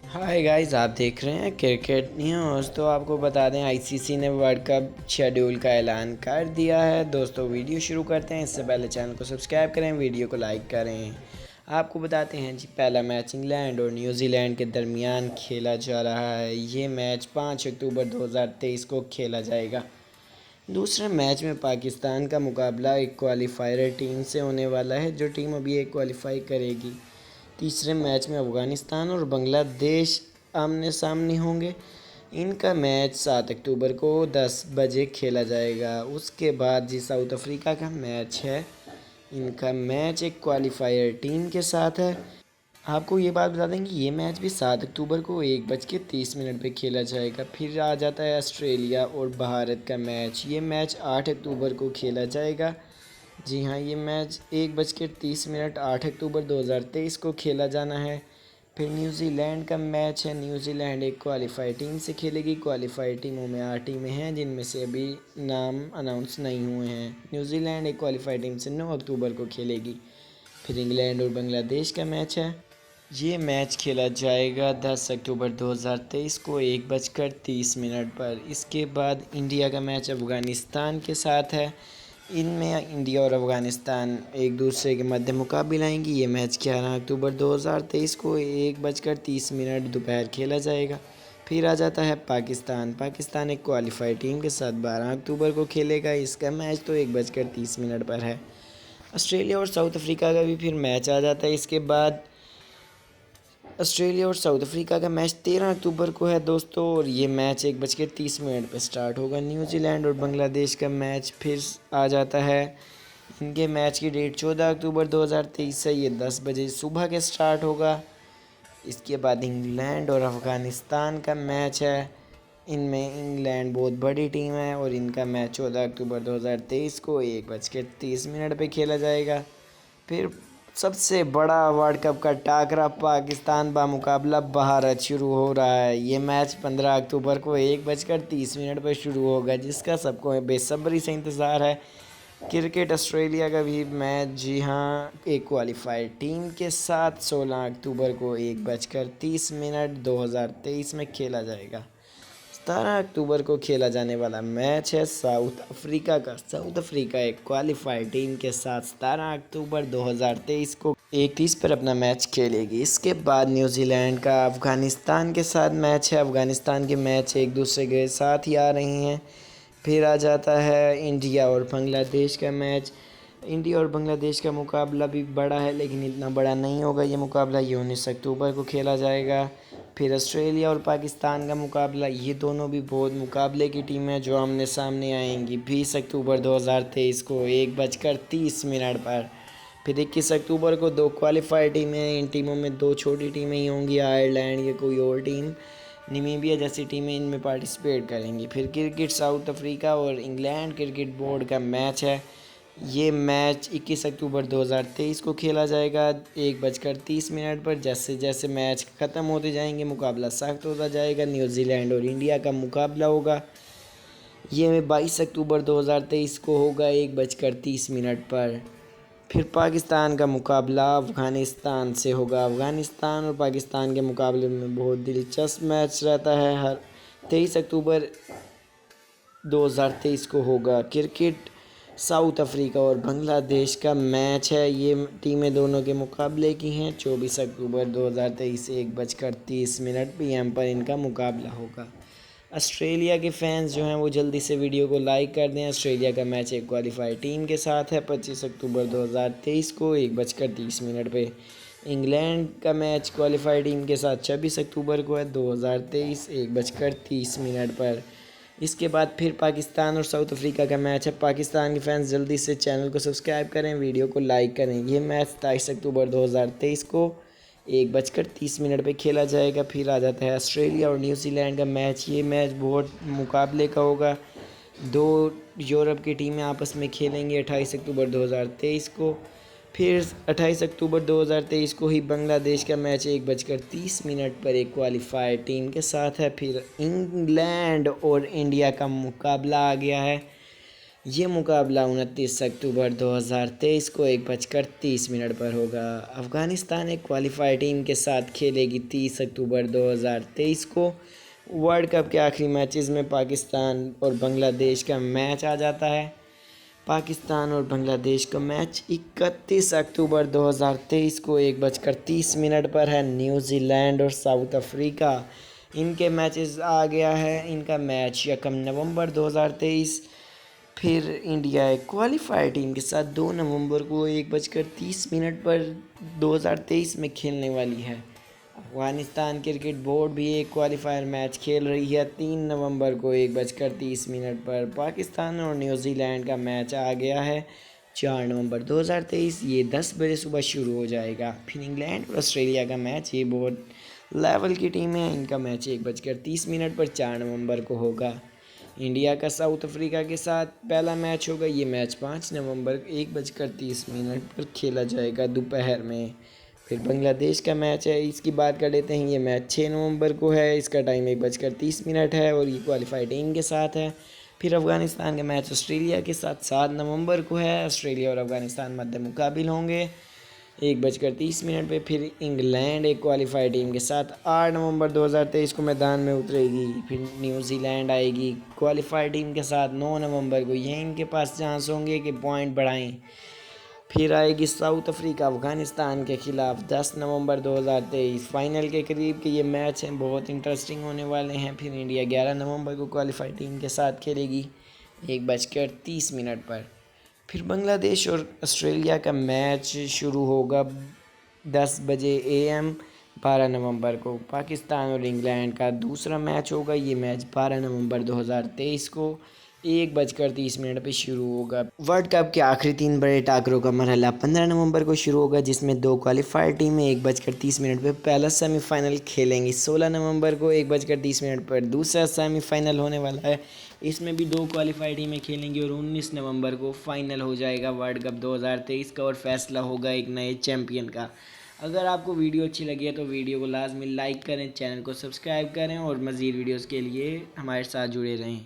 Hi guys, आप देख रहे हैं क्रिकेट न्यूज़। तो आपको बता दें आईसीसी ने वर्ल्ड कप शेड्यूल का ऐलान कर दिया है। दोस्तों वीडियो शुरू करते हैं, इससे पहले चैनल को सब्सक्राइब करें, वीडियो को लाइक करें। आपको बताते हैं जी, पहला मैच इंग्लैंड और न्यूजीलैंड के दरमियान खेला जा रहा है। ये मैच 5 अक्टूबर 2023 को खेला जाएगा। दूसरे मैच में पाकिस्तान का मुकाबला एक क्वालिफायर टीम से होने वाला है, जो टीम अभी एक क्वालिफाई करेगी। तीसरे मैच में अफ़गानिस्तान और बांग्लादेश आमने सामने होंगे। इनका मैच 7 अक्टूबर को 10 बजे खेला जाएगा। उसके बाद जी साउथ अफ्रीका का मैच है। इनका मैच एक क्वालिफायर टीम के साथ है। आपको ये बात बता दें कि ये मैच भी 7 अक्टूबर को 1:30 पे खेला जाएगा। फिर आ जाता है ऑस्ट्रेलिया और भारत का मैच। ये मैच 8 अक्टूबर को खेला जाएगा। जी हाँ, ये मैच 1:30 8 अक्टूबर 2023 को खेला जाना है। फिर न्यूजीलैंड का मैच है। न्यूजीलैंड एक क्वालिफाई टीम से खेलेगी। क्वालिफाई टीमों में 8 टीमें हैं, जिनमें से अभी नाम अनाउंस नहीं हुए हैं। न्यूजीलैंड एक क्वालिफाई टीम से 9 अक्टूबर को खेलेगी। फिर इंग्लैंड और बांग्लादेश का मैच है। ये मैच खेला जाएगा 10 अक्टूबर 2023 को 1:30 पर। इसके बाद इंडिया का मैच अफ़गानिस्तान के साथ है। इनमें इंडिया और अफ़गानिस्तान एक दूसरे के मध्य मुकाबले लाएंगी। ये मैच 11 अक्टूबर 2023 को 1:30 दोपहर खेला जाएगा। फिर आ जाता है पाकिस्तान। पाकिस्तान एक क्वालिफाई टीम के साथ 12 अक्टूबर को खेलेगा। इसका मैच तो 1:30 पर है। ऑस्ट्रेलिया और साउथ अफ्रीका का भी फिर मैच आ जाता है। इसके बाद ऑस्ट्रेलिया और साउथ अफ्रीका का मैच 13 अक्टूबर को है दोस्तों, और ये मैच 1:30 पर स्टार्ट होगा। न्यूजीलैंड और बांग्लादेश का मैच फिर आ जाता है। इनके मैच की डेट 14 अक्टूबर 2023 है। ये 10 बजे सुबह के स्टार्ट होगा। इसके बाद इंग्लैंड और अफ़गानिस्तान का मैच है। इनमें इंग्लैंड बहुत बड़ी टीम है और इनका मैच 14 अक्टूबर 2023 को 1:30 पे खेला जाएगा। फिर सबसे बड़ा वर्ल्ड कप का टाकरा पाकिस्तान बा मुकाबला भारत शुरू हो रहा है। ये मैच 15 अक्टूबर को 1:30 पर शुरू होगा, जिसका सबको बेसब्री से इंतज़ार है। क्रिकेट ऑस्ट्रेलिया का भी मैच, जी हाँ, एक क्वालिफाइड टीम के साथ 16 अक्टूबर को 1:30 2023 में खेला जाएगा। 17 अक्टूबर को खेला जाने वाला मैच है साउथ अफ्रीका का। साउथ अफ्रीका एक क्वालिफाइड टीम के साथ 17 अक्टूबर 2023 को 1:30 पर अपना मैच खेलेगी। इसके बाद न्यूजीलैंड का अफ़गानिस्तान के साथ मैच है। अफ़गानिस्तान के मैच एक दूसरे के साथ ही आ रही हैं। फिर आ जाता है इंडिया और बांग्लादेश का मैच। इंडिया और बांग्लादेश का मुकाबला भी बड़ा है, लेकिन इतना बड़ा नहीं होगा ये मुकाबला। ये 19 अक्टूबर को खेला जाएगा। फिर ऑस्ट्रेलिया और पाकिस्तान का मुकाबला, ये दोनों भी बहुत मुकाबले की टीम है जो आमने सामने आएंगी 20 अक्टूबर 2023 को 1:30 पर। फिर 21 अक्टूबर को 2 क्वालिफाई टीमें, इन टीमों में 2 छोटी टीमें ही होंगी, आयरलैंड या कोई और टीम, नमीबिया जैसी टीमें इनमें पार्टिसिपेट करेंगी। फिर क्रिकेट साउथ अफ्रीका और इंग्लैंड क्रिकेट बोर्ड का मैच है। ये मैच 21 अक्टूबर 2023 को खेला जाएगा 1:30 पर। जैसे जैसे मैच ख़त्म होते जाएंगे मुकाबला सख्त होता जाएगा। न्यूजीलैंड और इंडिया का मुकाबला होगा। ये 22 अक्टूबर 2023 को होगा 1:30 पर। फिर पाकिस्तान का मुकाबला अफ़गानिस्तान से होगा। अफ़गानिस्तान और पाकिस्तान के मुकाबले में बहुत दिलचस्प मैच रहता है। हर 23 अक्टूबर 2023 को होगा। क्रिकेट साउथ अफ्रीका और बांग्लादेश का मैच है। ये टीमें दोनों के मुकाबले की हैं। 24 अक्टूबर 2023 1:30 PM पर इनका मुकाबला होगा। ऑस्ट्रेलिया के फैंस जो हैं वो जल्दी से वीडियो को लाइक कर दें। ऑस्ट्रेलिया का मैच एक क्वालिफाई टीम के साथ है 25 अक्टूबर 2023 को 1:30 पे। इंग्लैंड का मैच क्वालिफाई टीम के साथ 26 अक्टूबर को है 2023 1:30 पर। इसके बाद फिर पाकिस्तान और साउथ अफ्रीका का मैच है। पाकिस्तान के फैंस जल्दी से चैनल को सब्सक्राइब करें, वीडियो को लाइक करें। ये मैच 27 अक्टूबर 2023 को 1:30 पे खेला जाएगा। फिर आ जाता है ऑस्ट्रेलिया और न्यूजीलैंड का मैच। ये मैच बहुत मुकाबले का होगा। 2 यूरोप की टीमें आपस में खेलेंगी 28 अक्टूबर 2023 को। फिर 28 अक्टूबर 2023 को ही बांग्लादेश का मैच 1:30 पर एक क्वालिफाइड टीम के साथ है। फिर इंग्लैंड और इंडिया का मुकाबला आ गया है। ये मुकाबला 29 अक्टूबर 2023 को 1:30 पर होगा। अफ़गानिस्तान एक क्वालिफाइड टीम के साथ खेलेगी 30 अक्टूबर 2023 को। वर्ल्ड कप के आखिरी मैचेस में पाकिस्तान और बांग्लादेश का मैच आ जाता है। पाकिस्तान और बांग्लादेश का मैच 31 अक्टूबर 2023 को 1:30 पर है। न्यूजीलैंड और साउथ अफ्रीका, इनके मैचेस आ गया है। इनका मैच 1 नवंबर 2023। फिर इंडिया एक क्वालिफायर टीम के साथ 2 नवंबर को 1:30 पर 2023 में खेलने वाली है। अफगानिस्तान क्रिकेट बोर्ड भी एक क्वालिफायर मैच खेल रही है 3 नवंबर को 1:30 पर। पाकिस्तान और न्यूजीलैंड का मैच आ गया है 4 नवंबर 2023। ये 10 बजे सुबह शुरू हो जाएगा। फिर इंग्लैंड और ऑस्ट्रेलिया का मैच, ये बहुत लेवल की टीम है, इनका मैच 1:30 पर 4 नवंबर को होगा। इंडिया का साउथ अफ्रीका के साथ पहला मैच होगा। ये मैच 5 नवंबर 1:30 पर खेला जाएगा दोपहर में। फिर बांग्लादेश का मैच है, इसकी बात कर लेते हैं। ये मैच 6 नवंबर को है, इसका टाइम 1:30 है और ये क्वालिफाइड टीम के साथ है। फिर अफ़गानिस्तान का मैच ऑस्ट्रेलिया के साथ 7 नवंबर को है। ऑस्ट्रेलिया और अफ़गानिस्तान मध्य मुकाबिल होंगे 1:30 पे। फिर इंग्लैंड एक क्वालिफाइड टीम के साथ 8 नवंबर 2023 को मैदान में उतरेगी। फिर न्यूजीलैंड आएगी क्वालिफाइड टीम के साथ 9 नवंबर को। ये इनके पास चांस होंगे कि पॉइंट बढ़ाएं। फिर आएगी साउथ अफ्रीका अफ़गानिस्तान के खिलाफ 10 नवंबर 2023, फाइनल के करीब के ये मैच हैं, बहुत इंटरेस्टिंग होने वाले हैं। फिर इंडिया 11 नवंबर को क्वालिफाइड टीम के साथ खेलेगी 1:30 पर। फिर बांग्लादेश और ऑस्ट्रेलिया का मैच शुरू होगा 10 बजे AM 12 नवंबर को। पाकिस्तान और इंग्लैंड का दूसरा मैच होगा। ये मैच 12 नवंबर 2023 को 1:30 पे शुरू होगा। वर्ल्ड कप के आखिरी 3 बड़े टाकरों का मरहला 15 नवंबर को शुरू होगा, जिसमें 2 क्वालिफायर टीमें 1:30 पे पहला सेमीफाइनल खेलेंगी। 16 नवंबर को 1:30 पर दूसरा सेमीफाइनल होने वाला है। इसमें भी 2 क्वालिफाइड टीमें खेलेंगी और 19 नवंबर को फाइनल हो जाएगा वर्ल्ड कप 2023 का और फैसला होगा एक नए चैम्पियन का। अगर आपको वीडियो अच्छी लगी है तो वीडियो को लाजमी लाइक करें, चैनल को सब्सक्राइब करें और मज़ीद वीडियोज़ के लिए हमारे साथ जुड़े रहें।